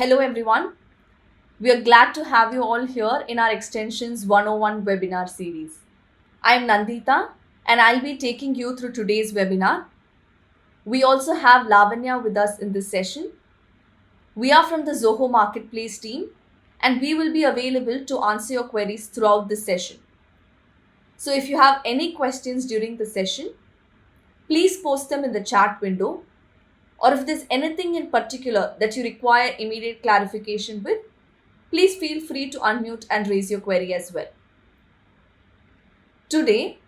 Hello everyone. We are glad to have you all here in our Extensions 101 webinar series. I am Nandita and I'll be taking you through today's webinar. We also have Lavanya with us in this session. We are from the Zoho Marketplace team and we will be available to answer your queries throughout this session. So if you have any questions during the session, please post them in the chat window, or if there's anything in particular that you require immediate clarification with, please feel free to unmute and raise your query as well. Today,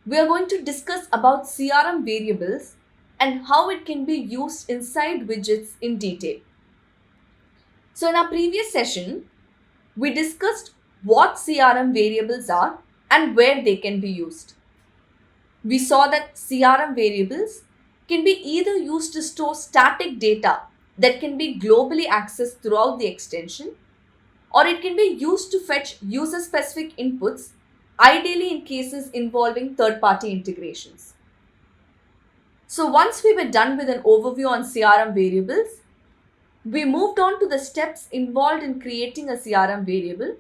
we are going to discuss about CRM variables and how it can be used inside widgets in detail. So in our previous session, we discussed what CRM variables are and where they can be used. We saw that CRM variables can be either used to store static data that can be globally accessed throughout the extension, or it can be used to fetch user-specific inputs, ideally in cases involving third-party integrations. So once we were done with an overview on CRM variables, we moved on to the steps involved in creating a CRM variable,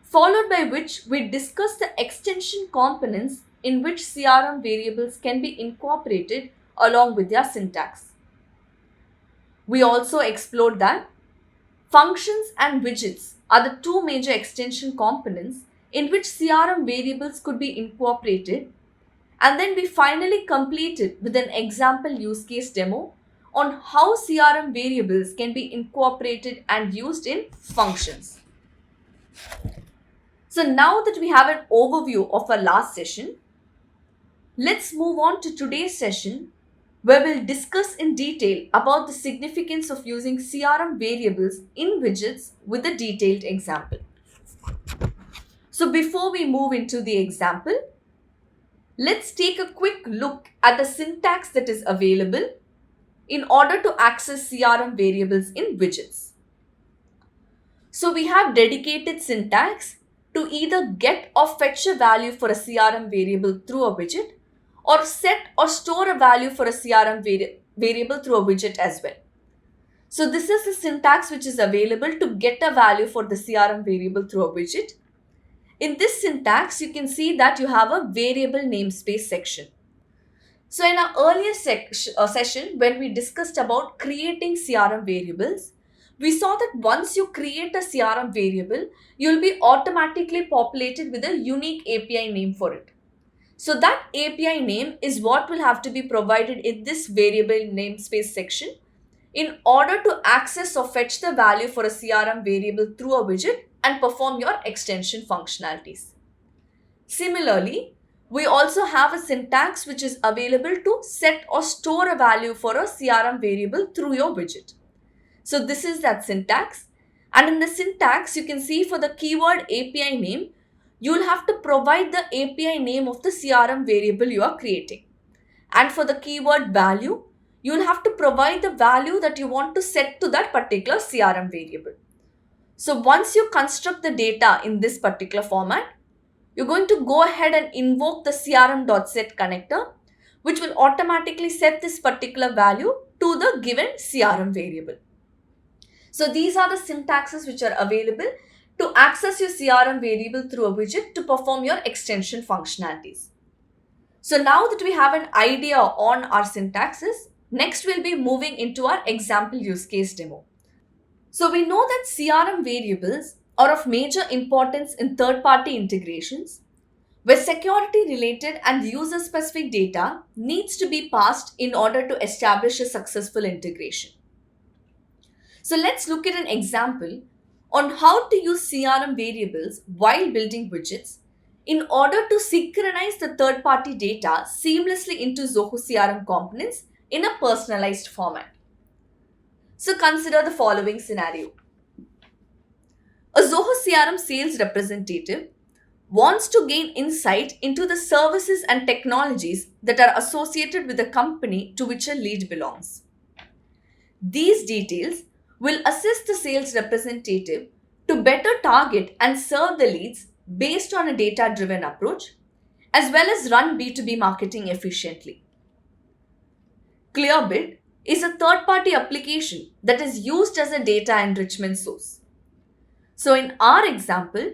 followed by which we discussed the extension components in which CRM variables can be incorporated along with their syntax. We also explored that functions and widgets are the two major extension components in which CRM variables could be incorporated, and then we finally completed with an example use case demo on how CRM variables can be incorporated and used in functions. So now that we have an overview of our last session, let's move on to today's session, where we'll discuss in detail about the significance of using CRM variables in widgets with a detailed example. So before we move into the example, let's take a quick look at the syntax that is available in order to access CRM variables in widgets. So we have dedicated syntax to either get or fetch a value for a CRM variable through a widget, or set or store a value for a CRM variable through a widget as well. So this is the syntax which is available to get a value for the CRM variable through a widget. In this syntax, you can see that you have a variable namespace section. So in our earlier session, when we discussed about creating CRM variables, we saw that once you create a CRM variable, you'll be automatically populated with a unique API name for it. So that API name is what will have to be provided in this variable namespace section in order to access or fetch the value for a CRM variable through a widget and perform your extension functionalities. Similarly, we also have a syntax which is available to set or store a value for a CRM variable through your widget. So this is that syntax, and in the syntax you can see for the keyword API name, you will have to provide the API name of the CRM variable you are creating. And for the keyword value, you will have to provide the value that you want to set to that particular CRM variable. So once you construct the data in this particular format, you're going to go ahead and invoke the crm.set connector, which will automatically set this particular value to the given CRM variable. So these are the syntaxes which are available to access your CRM variable through a widget to perform your extension functionalities. So now that we have an idea on our syntaxes, next we'll be moving into our example use case demo. So we know that CRM variables are of major importance in third-party integrations, where security-related and user-specific data needs to be passed in order to establish a successful integration. So let's look at an example on how to use CRM variables while building widgets in order to synchronize the third-party data seamlessly into Zoho CRM components in a personalized format. So consider the following scenario. A Zoho CRM sales representative wants to gain insight into the services and technologies that are associated with the company to which a lead belongs. These details will assist the sales representative to better target and serve the leads based on a data-driven approach, as well as run B2B marketing efficiently. Clearbit is a third-party application that is used as a data enrichment source. So in our example,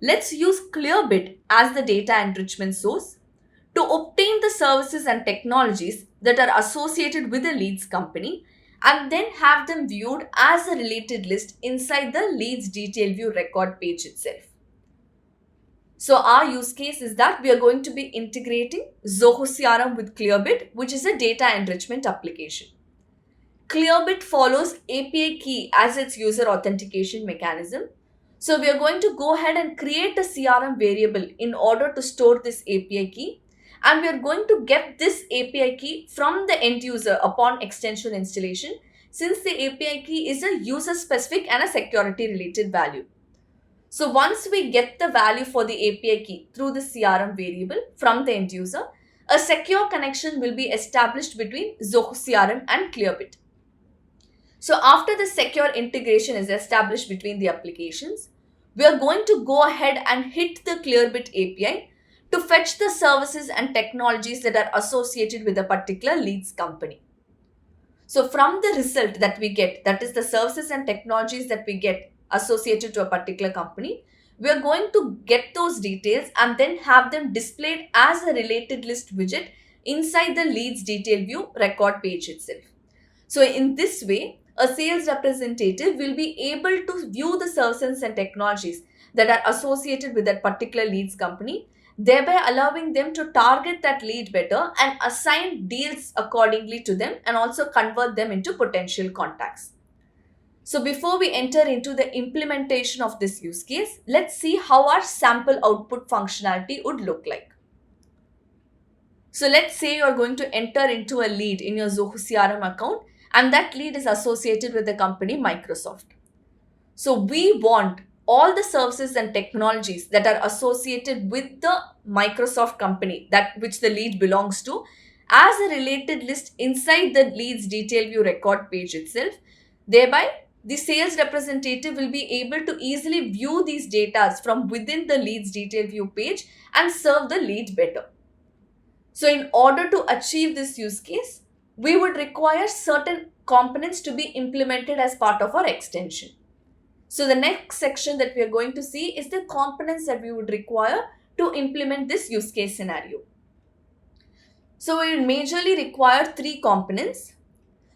let's use Clearbit as the data enrichment source to obtain the services and technologies that are associated with the leads company and then have them viewed as a related list inside the leads detail view record page itself. So our use case is that we are going to be integrating Zoho CRM with Clearbit, which is a data enrichment application. Clearbit follows API key as its user authentication mechanism. So we are going to go ahead and create a CRM variable in order to store this API key. And we are going to get this API key from the end user upon extension installation, since the API key is a user specific and a security related value. So once we get the value for the API key through the CRM variable from the end user, a secure connection will be established between Zoho CRM and Clearbit. So after the secure integration is established between the applications, we are going to go ahead and hit the Clearbit API to fetch the services and technologies that are associated with a particular leads company. So from the result that we get, that is the services and technologies that we get associated to a particular company, we are going to get those details and then have them displayed as a related list widget inside the leads detail view record page itself. So in this way, a sales representative will be able to view the services and technologies that are associated with that particular leads company, thereby allowing them to target that lead better and assign deals accordingly to them and also convert them into potential contacts. So before we enter into the implementation of this use case, let's see how our sample output functionality would look like. So let's say you're going to enter into a lead in your Zoho CRM account and that lead is associated with the company Microsoft. So we want all the services and technologies that are associated with the Microsoft company that which the lead belongs to as a related list inside the leads detail view record page itself. Thereby, the sales representative will be able to easily view these data from within the leads detail view page and serve the lead better. So in order to achieve this use case, we would require certain components to be implemented as part of our extension. So the next section that we are going to see is the components that we would require to implement this use case scenario. So we will majorly require three components.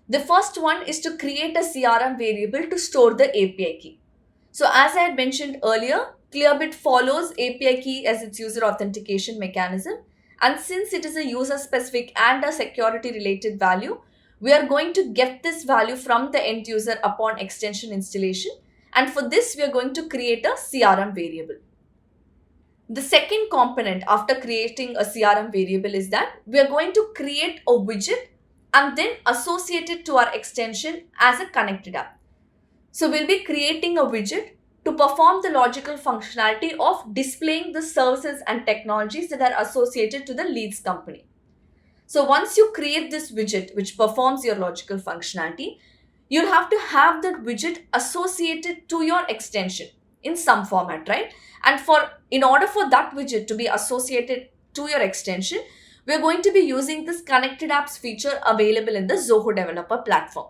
The first one is to create a CRM variable to store the API key. So as I had mentioned earlier, Clearbit follows API key as its user authentication mechanism. And since it is a user specific and a security related value, we are going to get this value from the end user upon extension installation. And for this, we are going to create a CRM variable. The second component after creating a CRM variable is that we are going to create a widget and then associate it to our extension as a connected app. So we'll be creating a widget to perform the logical functionality of displaying the services and technologies that are associated to the leads company. So once you create this widget which performs your logical functionality, you'll have to have that widget associated to your extension in some format, right? And in order for that widget to be associated to your extension, we're going to be using this connected apps feature available in the Zoho developer platform.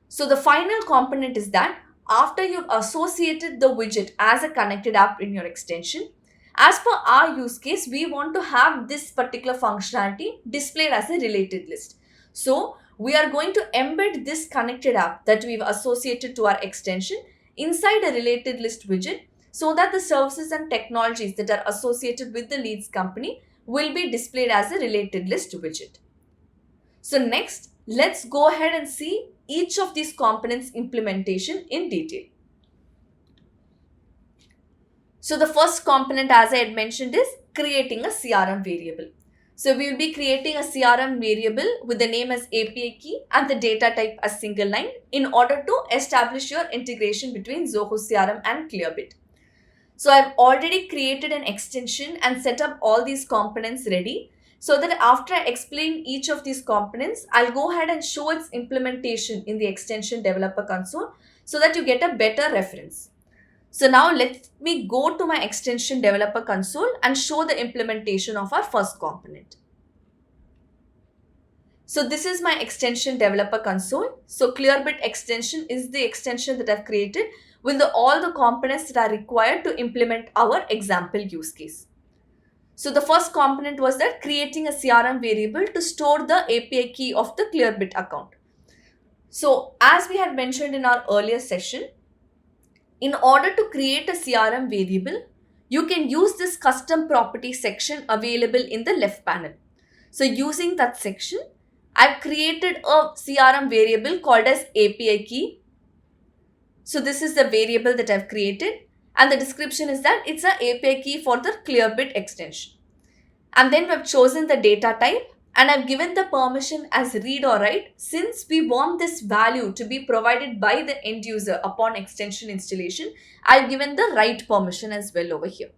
So the final component is that after you've associated the widget as a connected app in your extension, as per our use case, we want to have this particular functionality displayed as a related list. So we are going to embed this connected app that we've associated to our extension inside a related list widget so that the services and technologies that are associated with the leads company will be displayed as a related list widget. So next, let's go ahead and see each of these components implementation in detail. So the first component, as I had mentioned, is creating a CRM variable. So we will be creating a CRM variable with the name as API key and the data type as single line in order to establish your integration between Zoho CRM and Clearbit. So I've already created an extension and set up all these components ready so that after I explain each of these components, I'll go ahead and show its implementation in the extension developer console so that you get a better reference. So now let me go to my extension developer console and show the implementation of our first component. So this is my extension developer console. So Clearbit extension is the extension that I've created with all the components that are required to implement our example use case. So the first component was that creating a CRM variable to store the API key of the Clearbit account. So as we had mentioned in our earlier session, in order to create a CRM variable, you can use this custom property section available in the left panel. So using that section, I've created a CRM variable called as API key. So this is the variable that I've created, and the description is that it's an API key for the Clearbit extension. And then we've chosen the data type, and I've given the permission as read or write since we want this value to be provided by the end user upon extension installation. I've given the write permission as well over here.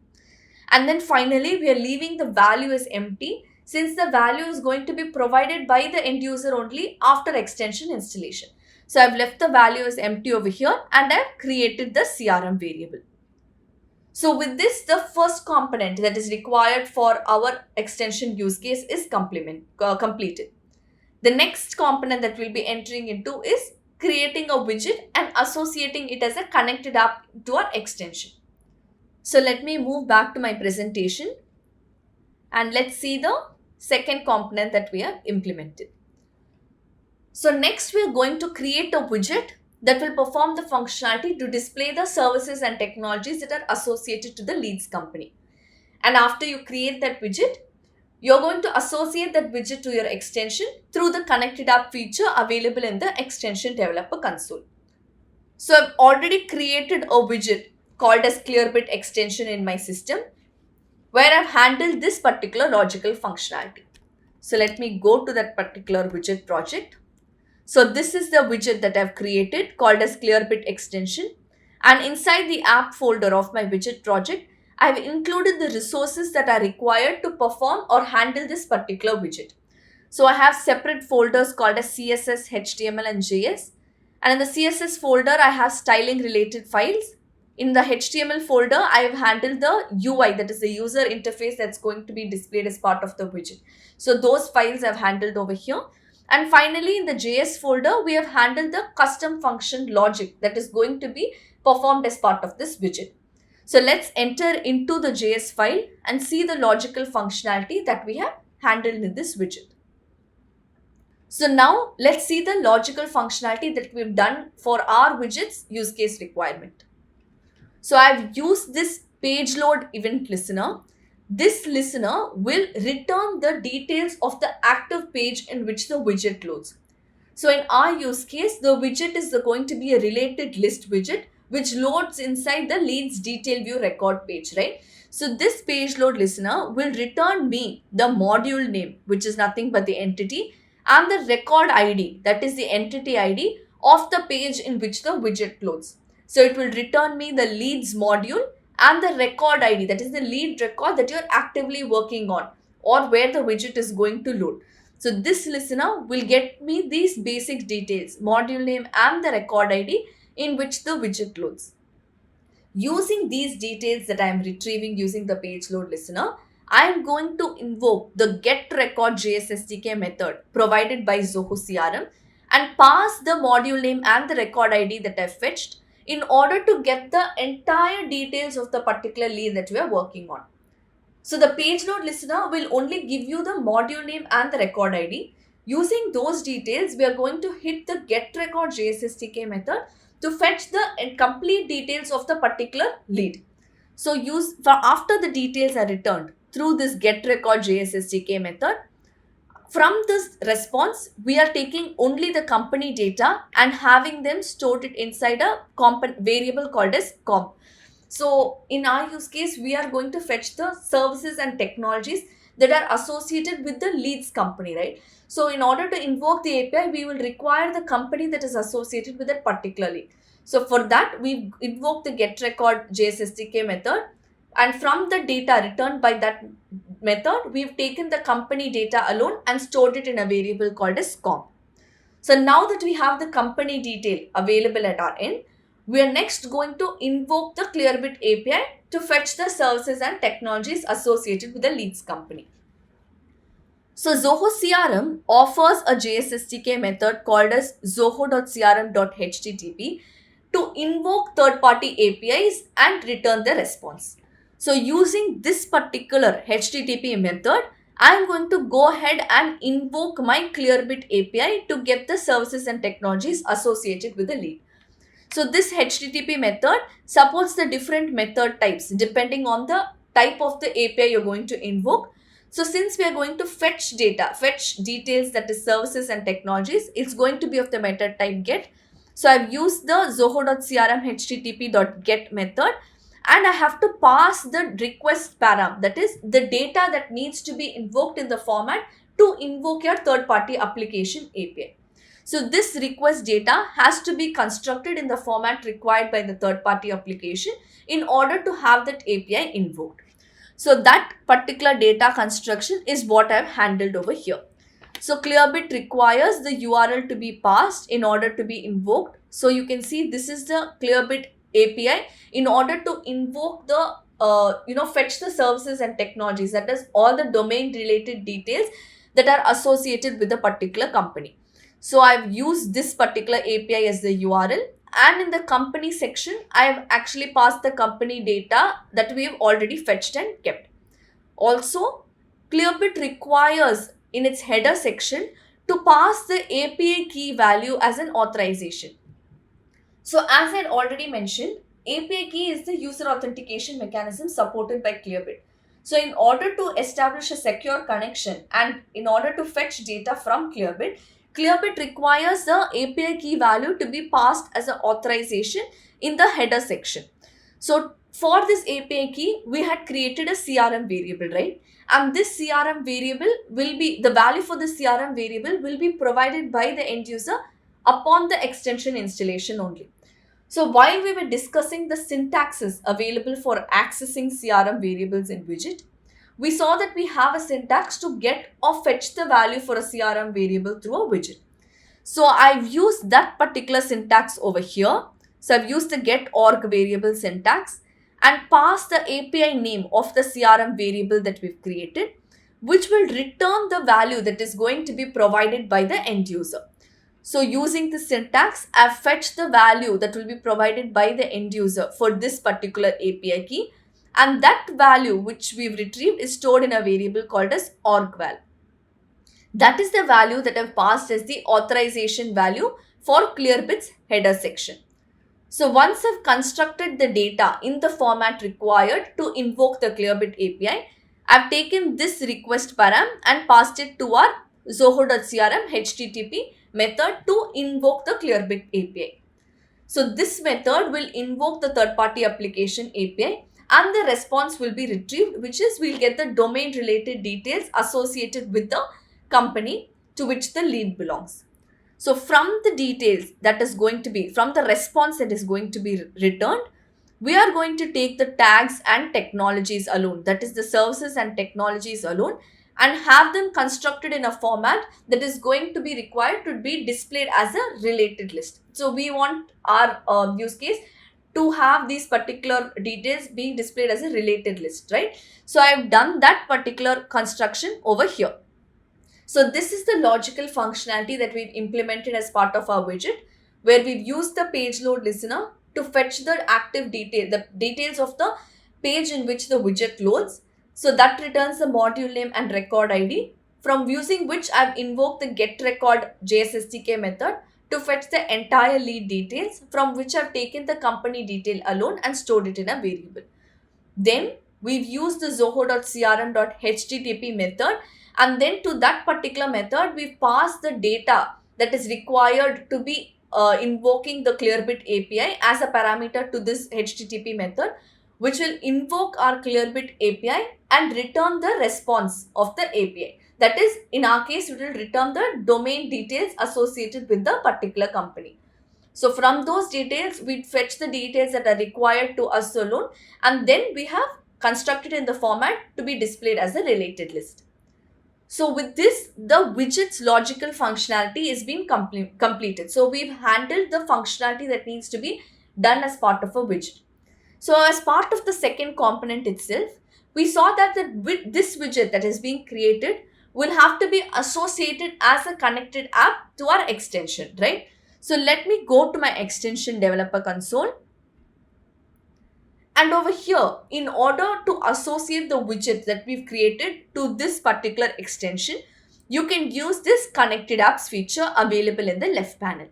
And then finally, we are leaving the value as empty since the value is going to be provided by the end user only after extension installation. So I've left the value as empty over here and I've created the CRM variable. So with this, the first component that is required for our extension use case is completed. The next component that we'll be entering into is creating a widget and associating it as a connected app to our extension. So let me move back to my presentation and let's see the second component that we have implemented. So next we are going to create a widget that will perform the functionality to display the services and technologies that are associated to the leads company. And after you create that widget, you're going to associate that widget to your extension through the connected app feature available in the extension developer console. So I've already created a widget called as Clearbit extension in my system where I've handled this particular logical functionality. So let me go to that particular widget project. So this is the widget that I've created called as Clearbit extension, and inside the app folder of my widget project, I've included the resources that are required to perform or handle this particular widget. So I have separate folders called as CSS, HTML and JS, and in the CSS folder I have styling related files. In the HTML folder, I have handled the UI, that is the user interface that's going to be displayed as part of the widget. So those files I've handled over here. And finally, in the JS folder, we have handled the custom function logic that is going to be performed as part of this widget. So let's enter into the JS file and see the logical functionality that we have handled in this widget. So now let's see the logical functionality that we've done for our widgets use case requirement. So I've used this page load event listener. This listener will return the details of the active page in which the widget loads. So in our use case, the widget is going to be a related list widget which loads inside the leads detail view record page, right? So this page load listener will return me the module name, which is nothing but the entity, and the record ID, that is the entity ID of the page in which the widget loads. So it will return me the leads module and the record ID, that is the lead record that you're actively working on or where the widget is going to load. So this listener will get me these basic details, module name and the record ID in which the widget loads. Using these details that I am retrieving using the page load listener, I am going to invoke the getRecordJS SDK method provided by Zoho CRM and pass the module name and the record ID that I fetched in order to get the entire details of the particular lead that we are working on. So the page load listener will only give you the module name and the record ID. Using those details, we are going to hit the getRecordJS SDK method to fetch the complete details of the particular lead. So after the details are returned through this getRecordJS SDK method, from this response, we are taking only the company data and having them stored it inside a variable called as comp. So in our use case, we are going to fetch the services and technologies that are associated with the leads company, right? So in order to invoke the API, we will require the company that is associated with that particular lead. So for that, we invoke the getRecordJS SDK method, and from the data returned by that method, we've taken the company data alone and stored it in a variable called as comp. So now that we have the company detail available at our end, we are next going to invoke the Clearbit API to fetch the services and technologies associated with the leads company. So Zoho CRM offers a JSSTK method called as zoho.crm.http to invoke third-party APIs and return the response. So using this particular HTTP method, I am going to go ahead and invoke my Clearbit API to get the services and technologies associated with the lead. So this HTTP method supports the different method types depending on the type of the API you're going to invoke. So since we are going to fetch data, fetch details, that is services and technologies, it's going to be of the method type get. So I've used the zoho.crm http.get method, and I have to pass the request param, that is the data that needs to be invoked in the format to invoke your third party application API. So this request data has to be constructed in the format required by the third party application in order to have that API invoked. So that particular data construction is what I've handled over here. So Clearbit requires the URL to be passed in order to be invoked. So you can see this is the Clearbit API in order to invoke the fetch the services and technologies, that is all the domain related details that are associated with a particular company. So I've used this particular API as the URL, and in the company section, I have actually passed the company data that we have already fetched and kept. Also, Clearbit requires in its header section to pass the API key value as an authorization. So as I had already mentioned, API key is the user authentication mechanism supported by Clearbit. So in order to establish a secure connection and in order to fetch data from Clearbit, Clearbit requires the API key value to be passed as an authorization in the header section. So for this API key, we had created a CRM variable, right? And this CRM variable will be, the value for the CRM variable will be provided by the end user upon the extension installation only. So while we were discussing the syntaxes available for accessing CRM variables in Widget, we saw that we have a syntax to get or fetch the value for a CRM variable through a widget. So I've used that particular syntax over here. So I've used the get org variable syntax and pass the API name of the CRM variable that we've created, which will return the value that is going to be provided by the end user. So using the syntax, I've fetched the value that will be provided by the end user for this particular API key, and that value which we've retrieved is stored in a variable called as orgval. That is the value that I've passed as the authorization value for Clearbit's header section. So once I've constructed the data in the format required to invoke the Clearbit API, I've taken this request param and passed it to our zoho.crm http method to invoke the Clearbit API. So this method will invoke the third-party application API and the response will be retrieved, which is we'll get the domain related details associated with the company to which the lead belongs. So from the details that is going to be, from the response that is going to be returned, we are going to take the tags and technologies alone, that is the services and technologies alone, and have them constructed in a format that is going to be required to be displayed as a related list. So we want our use case to have these particular details being displayed as a related list, right? So I have done that particular construction over here. So this is the logical functionality that we've implemented as part of our widget, where we've used the page load listener to fetch the active detail, the details of the page in which the widget loads. So that returns the module name and record ID, from using which I've invoked the getRecord JSSTK method to fetch the entire lead details, from which I've taken the company detail alone and stored it in a variable. Then we've used the zoho.crm.http method, and then to that particular method we've passed the data that is required to be invoking the Clearbit API as a parameter to this HTTP method, which will invoke our Clearbit API and return the response of the API. That is, in our case, it will return the domain details associated with the particular company. So from those details, we fetch the details that are required to us alone, and then we have constructed in the format to be displayed as a related list. So with this, the widget's logical functionality is being completed. So we've handled the functionality that needs to be done as part of a widget. So as part of the second component itself, we saw that this widget that is being created will have to be associated as a connected app to our extension, right? So let me go to my extension developer console. And over here, in order to associate the widget that we've created to this particular extension, you can use this connected apps feature available in the left panel.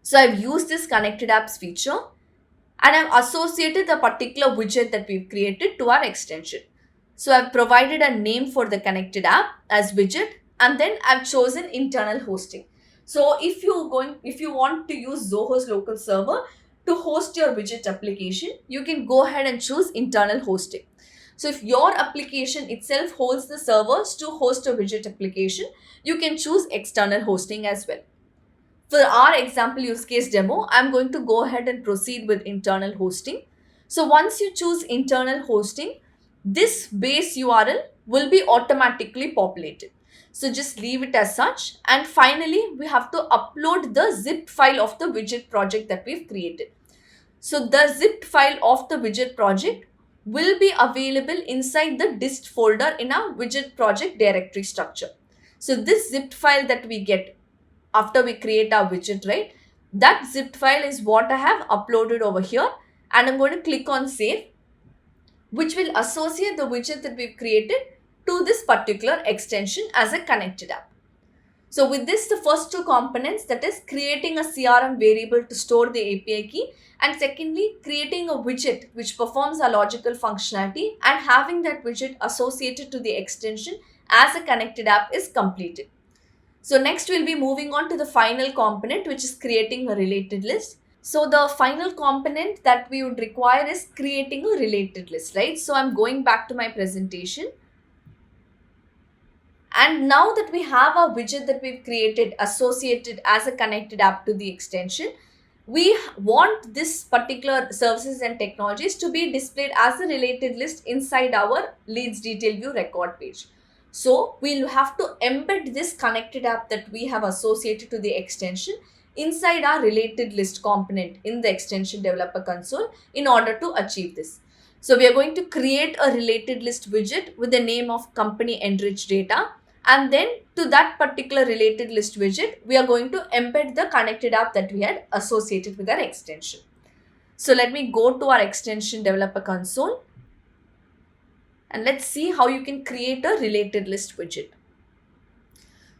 So I've used this connected apps feature and I've associated the particular widget that we've created to our extension. So I've provided a name for the connected app as widget, and then I've chosen internal hosting. So if you want to use Zoho's local server to host your widget application, you can go ahead and choose internal hosting. So if your application itself holds the servers to host a widget application, you can choose external hosting as well. For our example use case demo, I'm going to go ahead and proceed with internal hosting. So once you choose internal hosting, this base URL will be automatically populated. So just leave it as such. And finally, we have to upload the zip file of the widget project that we've created. So the zip file of the widget project will be available inside the dist folder in our widget project directory structure. So this zip file that we get after we create our widget, right? That zip file is what I have uploaded over here, and I'm going to click on save, which will associate the widget that we've created to this particular extension as a connected app. So with this, the first two components, that is creating a CRM variable to store the API key, and secondly, creating a widget which performs a logical functionality and having that widget associated to the extension as a connected app is completed. So next we'll be moving on to the final component, which is creating a related list. So the final component that we would require is creating a related list, right? So I'm going back to my presentation. And now that we have a widget that we've created associated as a connected app to the extension, we want this particular services and technologies to be displayed as a related list inside our leads detail view record page. So we'll have to embed this connected app that we have associated to the extension inside our related list component in the extension developer console in order to achieve this. So we are going to create a related list widget with the name of company enriched data. And then to that particular related list widget, we are going to embed the connected app that we had associated with our extension. So let me go to our extension developer console. And let's see how you can create a related list widget.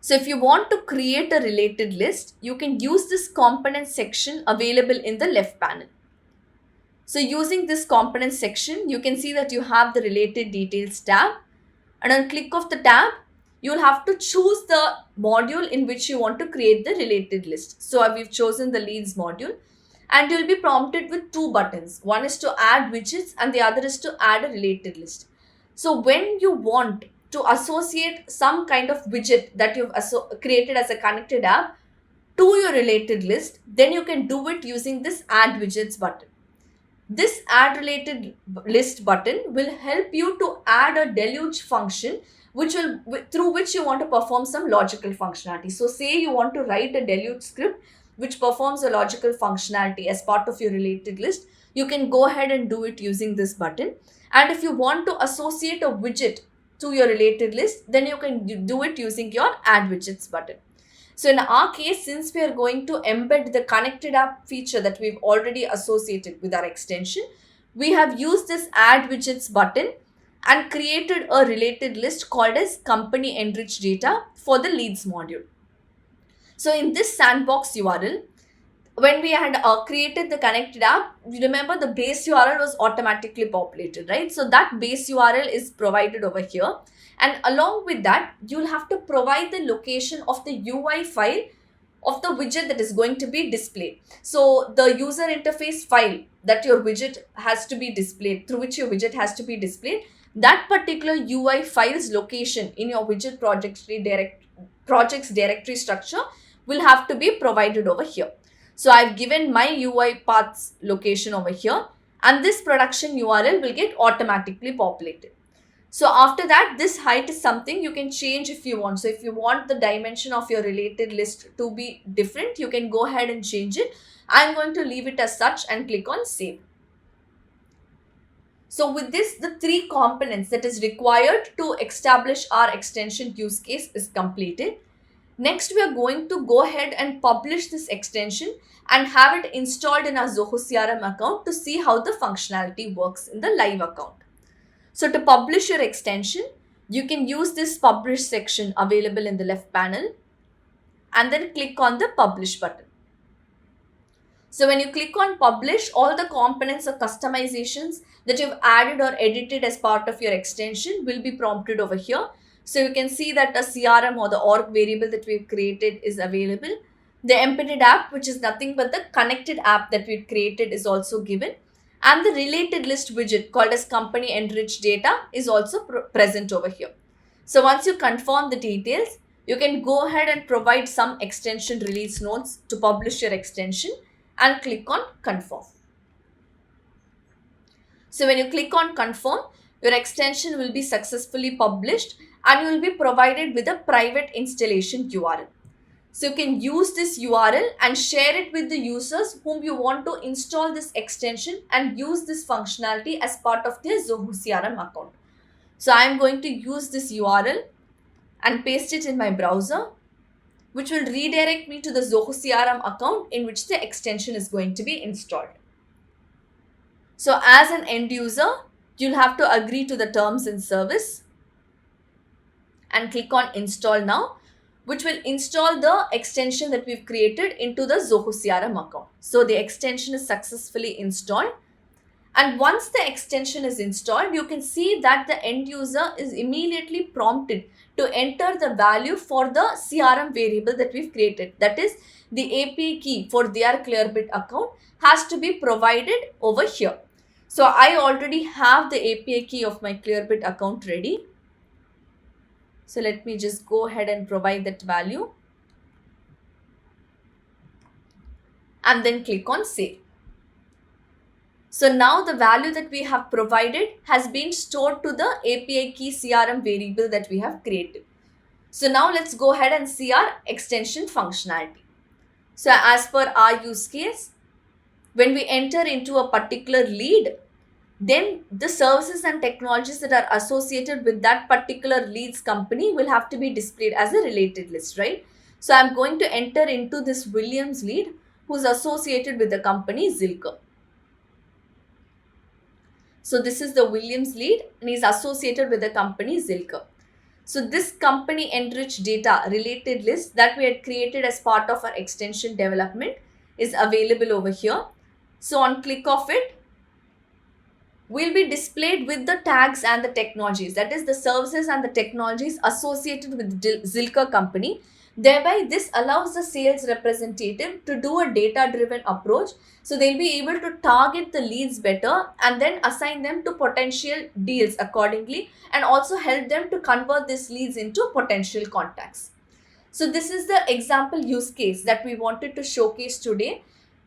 So if you want to create a related list, you can use this component section available in the left panel. So using this component section, you can see that you have the related details tab. And on click of the tab, you'll have to choose the module in which you want to create the related list. So we've chosen the leads module. And you'll be prompted with two buttons. One is to add widgets and the other is to add a related list. So when you want to associate some kind of widget that you've created as a connected app to your related list, then you can do it using this add widgets button. This add related list button will help you to add a deluge function through which you want to perform some logical functionality. So say you want to write a deluge script which performs a logical functionality as part of your related list, you can go ahead and do it using this button. And if you want to associate a widget to your related list, then you can do it using your add widgets button. So in our case, since we are going to embed the connected app feature that we've already associated with our extension, we have used this add widgets button and created a related list called as company enriched data for the leads module. So in this sandbox URL, when we had created the connected app, you remember the base URL was automatically populated, right? So that base URL is provided over here. And along with that, you'll have to provide the location of the UI file of the widget that is going to be displayed. So the user interface file that your widget has to be displayed, through which your widget has to be displayed, that particular UI file's location in your widget projects directory structure will have to be provided over here. So I've given my UI paths location over here, and this production URL will get automatically populated. So after that, this height is something you can change if you want. So if you want the dimension of your related list to be different, you can go ahead and change it. I'm going to leave it as such and click on save. So with this, the three components that is required to establish our extension use case is completed. Next, we are going to go ahead and publish this extension and have it installed in our Zoho CRM account to see how the functionality works in the live account. So to publish your extension, you can use this publish section available in the left panel and then click on the publish button. So when you click on publish, all the components or customizations that you've added or edited as part of your extension will be prompted over here. So you can see that a CRM or the org variable that we've created is available. The embedded app, which is nothing but the connected app that we've created, is also given. And the related list widget called as company enriched data is also present over here. So once you confirm the details, you can go ahead and provide some extension release notes to publish your extension and click on confirm. So when you click on confirm, your extension will be successfully published and you will be provided with a private installation URL. So you can use this URL and share it with the users whom you want to install this extension and use this functionality as part of their Zoho CRM account. So I am going to use this URL and paste it in my browser, which will redirect me to the Zoho CRM account in which the extension is going to be installed. So as an end user, you'll have to agree to the terms and service and click on install now, which will install the extension that we've created into the Zoho CRM account. So the extension is successfully installed. And once the extension is installed, you can see that the end user is immediately prompted to enter the value for the CRM variable that we've created. That is, the API key for their Clearbit account has to be provided over here. So I already have the API key of my Clearbit account ready. So let me just go ahead and provide that value. And then click on save. So now the value that we have provided has been stored to the API key CRM variable that we have created. So now let's go ahead and see our extension functionality. So as per our use case, when we enter into a particular lead, then the services and technologies that are associated with that particular leads company will have to be displayed as a related list, right? So I'm going to enter into this Williams lead who's associated with the company Zilker. So this is the Williams lead and is associated with the company Zilker. So this company enriched data related list that we had created as part of our extension development is available over here. So on click of it, will be displayed with the tags and the technologies, that is the services and the technologies associated with Zilker company. Thereby, this allows the sales representative to do a data-driven approach. So they'll be able to target the leads better and then assign them to potential deals accordingly and also help them to convert these leads into potential contacts. So this is the example use case that we wanted to showcase today,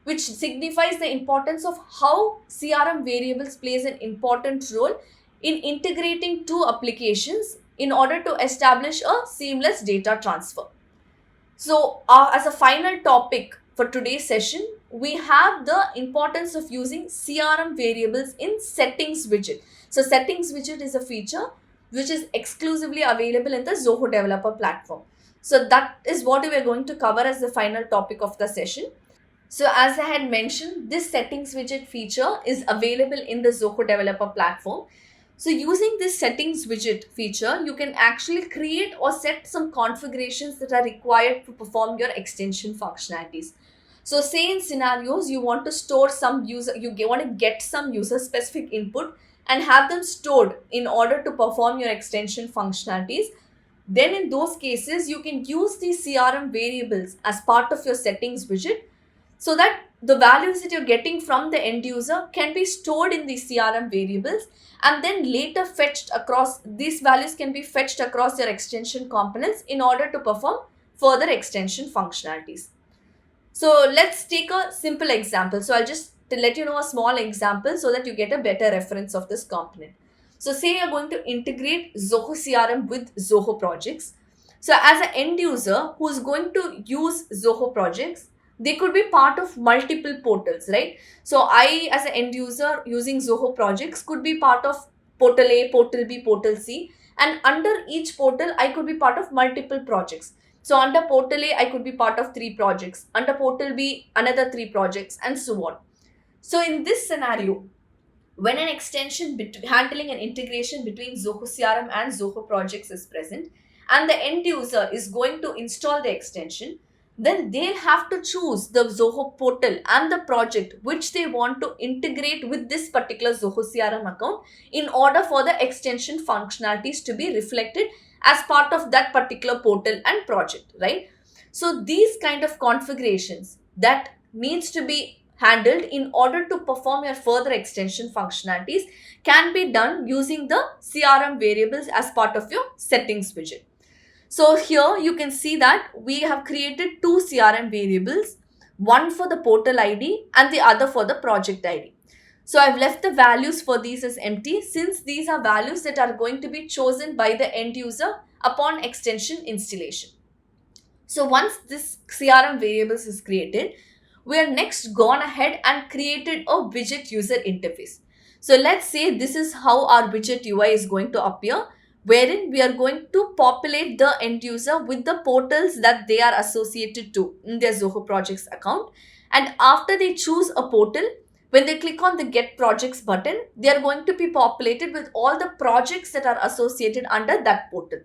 which signifies the importance of how CRM variables plays an important role in integrating two applications in order to establish a seamless data transfer. So as a final topic for today's session, we have the importance of using CRM variables in settings widget. So settings widget is a feature which is exclusively available in the Zoho developer platform. So that is what we are going to cover as the final topic of the session. So as I had mentioned, this settings widget feature is available in the Zoho developer platform. So using this settings widget feature, you can actually create or set some configurations that are required to perform your extension functionalities. So say in scenarios, you want to store some user, you want to get some user specific input and have them stored in order to perform your extension functionalities. Then in those cases, you can use these CRM variables as part of your settings widget, so that the values that you're getting from the end user can be stored in these CRM variables and then later fetched across, these values can be fetched across your extension components in order to perform further extension functionalities. So let's take a simple example. So I'll just let you know a small example so that you get a better reference of this component. So say you're going to integrate Zoho CRM with Zoho projects. So as an end user who's going to use Zoho projects, They could be part of multiple portals, right? So I, as an end user using Zoho projects, could be part of portal A, portal B, portal C, and under each portal, I could be part of multiple projects. So under portal A, I could be part of 3 projects. Under portal B, another 3 projects, and so on. So in this scenario, when an extension handling an integration between Zoho CRM and Zoho projects is present, and the end user is going to install the extension, then they'll have to choose the Zoho portal and the project which they want to integrate with this particular Zoho CRM account in order for the extension functionalities to be reflected as part of that particular portal and project, right? So these kind of configurations that needs to be handled in order to perform your further extension functionalities can be done using the CRM variables as part of your settings widget. So here you can see that we have created 2 CRM variables, one for the portal ID and the other for the project ID. So I've left the values for these as empty, since these are values that are going to be chosen by the end user upon extension installation. So once this CRM variables is created, we are next gone ahead and created a widget user interface. So let's say this is how our widget UI is going to appear, wherein we are going to populate the end user with the portals that they are associated to in their Zoho projects account. And after they choose a portal, when they click on the get projects button, they are going to be populated with all the projects that are associated under that portal.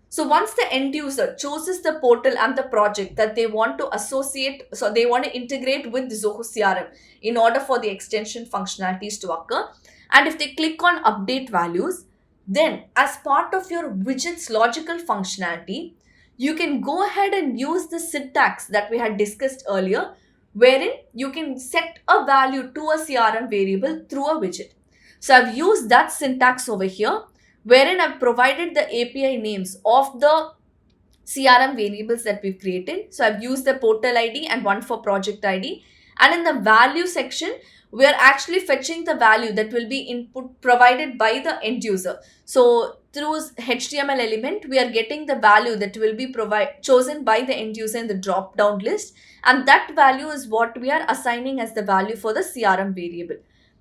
So once the end user chooses the portal and the project that they want to associate, so they want to integrate with Zoho CRM in order for the extension functionalities to occur. And if they click on update values, then as part of your widget's logical functionality, you can go ahead and use the syntax that we had discussed earlier, wherein you can set a value to a CRM variable through a widget. So I've used that syntax over here, wherein I've provided the API names of the CRM variables that we've created. So I've used the portal ID and one for project ID. And in the value section, we are actually fetching the value that will be input provided by the end user. So through HTML element, we are getting the value that will be chosen by the end user in the drop down list. And that value is what we are assigning as the value for the CRM variable.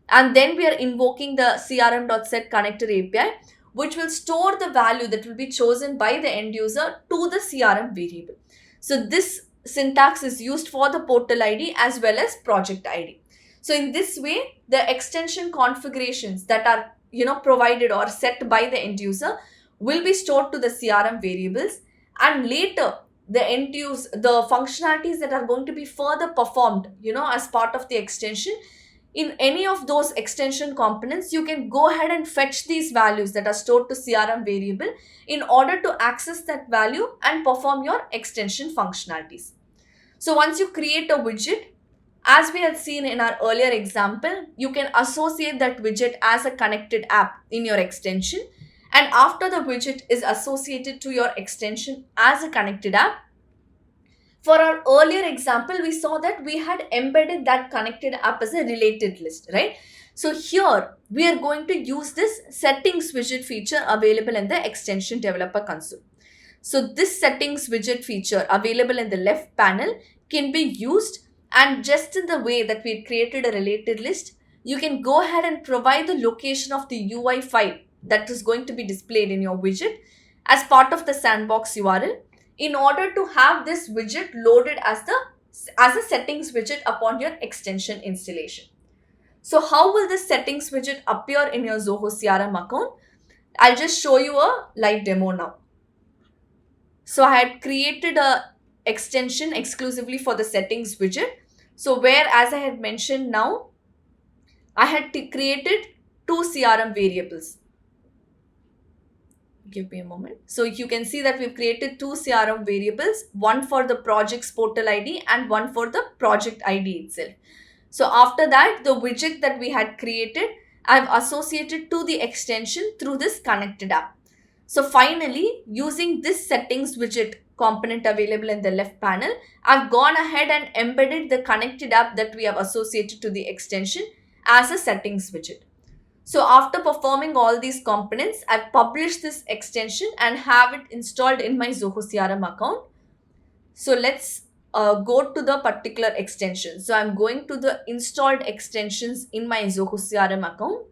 And then we are invoking the crm.setConnector API, which will store the value that will be chosen by the end user to the CRM variable. So this syntax is used for the portal ID as well as project ID. So in this way, the extension configurations that are provided or set by the end user will be stored to the CRM variables, and later the functionalities that are going to be further performed as part of the extension, in any of those extension components, you can go ahead and fetch these values that are stored to CRM variable in order to access that value and perform your extension functionalities. So once you create a widget, as we had seen in our earlier example, you can associate that widget as a connected app in your extension. And after the widget is associated to your extension as a connected app, for our earlier example, we saw that we had embedded that connected app as a related list, right? So here we are going to use this settings widget feature available in the extension developer console. So this settings widget feature available in the left panel can be used, and just in the way that we created a related list, you can go ahead and provide the location of the UI file that is going to be displayed in your widget as part of the sandbox URL, in order to have this widget loaded as a settings widget upon your extension installation. So how will this settings widget appear in your Zoho CRM account? I'll just show you a live demo now. So I had created a extension exclusively for the settings widget. So where, as I had mentioned now, I had created 2 CRM variables. Give me a moment. So you can see that we've created 2 CRM variables, one for the project's portal ID and one for the project ID itself. So after that, the widget that we had created, I've associated to the extension through this connected app. So finally, using this settings widget component available in the left panel, I've gone ahead and embedded the connected app that we have associated to the extension as a settings widget. So after performing all these components, I've published this extension and have it installed in my Zoho CRM account. So let's go to the particular extension. So I'm going to the installed extensions in my Zoho CRM account.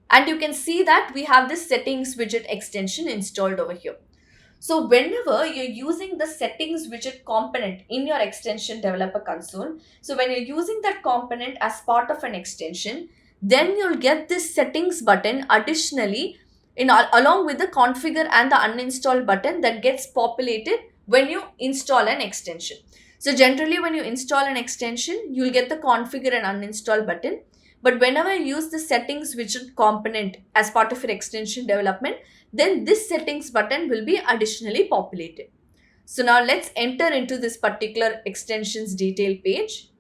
And you can see that we have this settings widget extension installed over here. So whenever you're using the settings widget component in your extension developer console, so when you're using that component as part of an extension, then you'll get this settings button additionally along with the configure and the uninstall button that gets populated when you install an extension. So generally when you install an extension, you'll get the configure and uninstall button. But whenever you use the settings widget component as part of your extension development, then this settings button will be additionally populated. So now let's enter into this particular extensions detail page.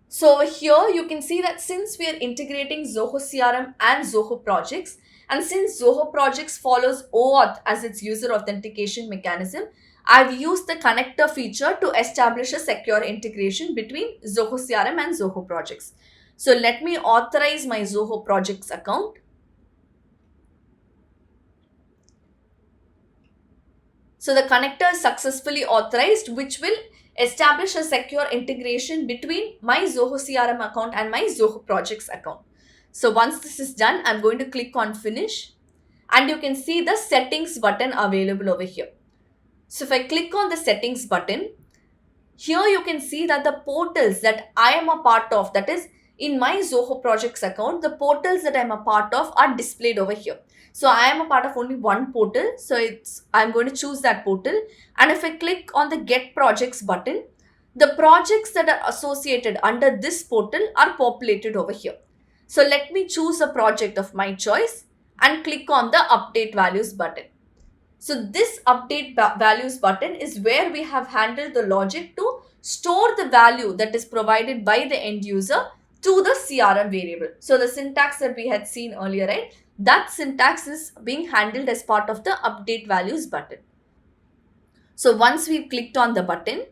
So over here you can see that since we are integrating Zoho CRM and Zoho projects, and since Zoho projects follows OAuth as its user authentication mechanism, I've used the connector feature to establish a secure integration between Zoho CRM and Zoho projects. So let me authorize my Zoho projects account. So the connector is successfully authorized, which will establish a secure integration between my Zoho CRM account and my Zoho projects account. So once this is done, I'm going to click on finish, and you can see the settings button available over here. So if I click on the settings button, here you can see that the portals that I am a part of, that is in my Zoho projects account, the portals that I'm a part of are displayed over here. So I am a part of only one portal. So I'm going to choose that portal. And if I click on the get projects button, the projects that are associated under this portal are populated over here. So let me choose a project of my choice and click on the update values button. So this update values button is where we have handled the logic to store the value that is provided by the end user to the CRM variable. So the syntax that we had seen earlier, right? That syntax is being handled as part of the update values button. So once we've clicked on the button,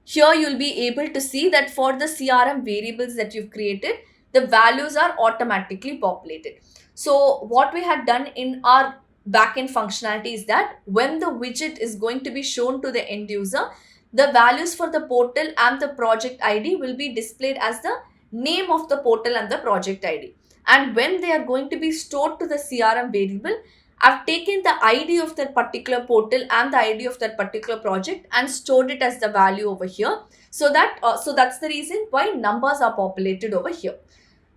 here you'll be able to see that for the CRM variables that you've created, the values are automatically populated. So what we had done in our backend functionality is that when the widget is going to be shown to the end user, the values for the portal and the project ID will be displayed as the name of the portal and the project ID. And when they are going to be stored to the CRM variable, I've taken the ID of that particular portal and the ID of that particular project and stored it as the value over here. So that's the reason why numbers are populated over here.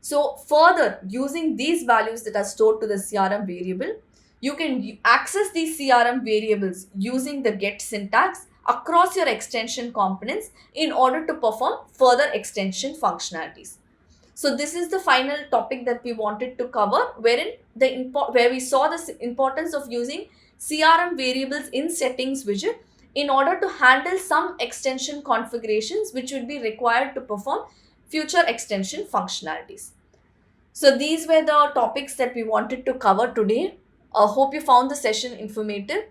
So further, using these values that are stored to the CRM variable, you can access these CRM variables using the get syntax across your extension components in order to perform further extension functionalities. So this is the final topic that we wanted to cover, where we saw the importance of using CRM variables in settings widget in order to handle some extension configurations which would be required to perform future extension functionalities. So these were the topics that we wanted to cover today. I hope you found the session informative.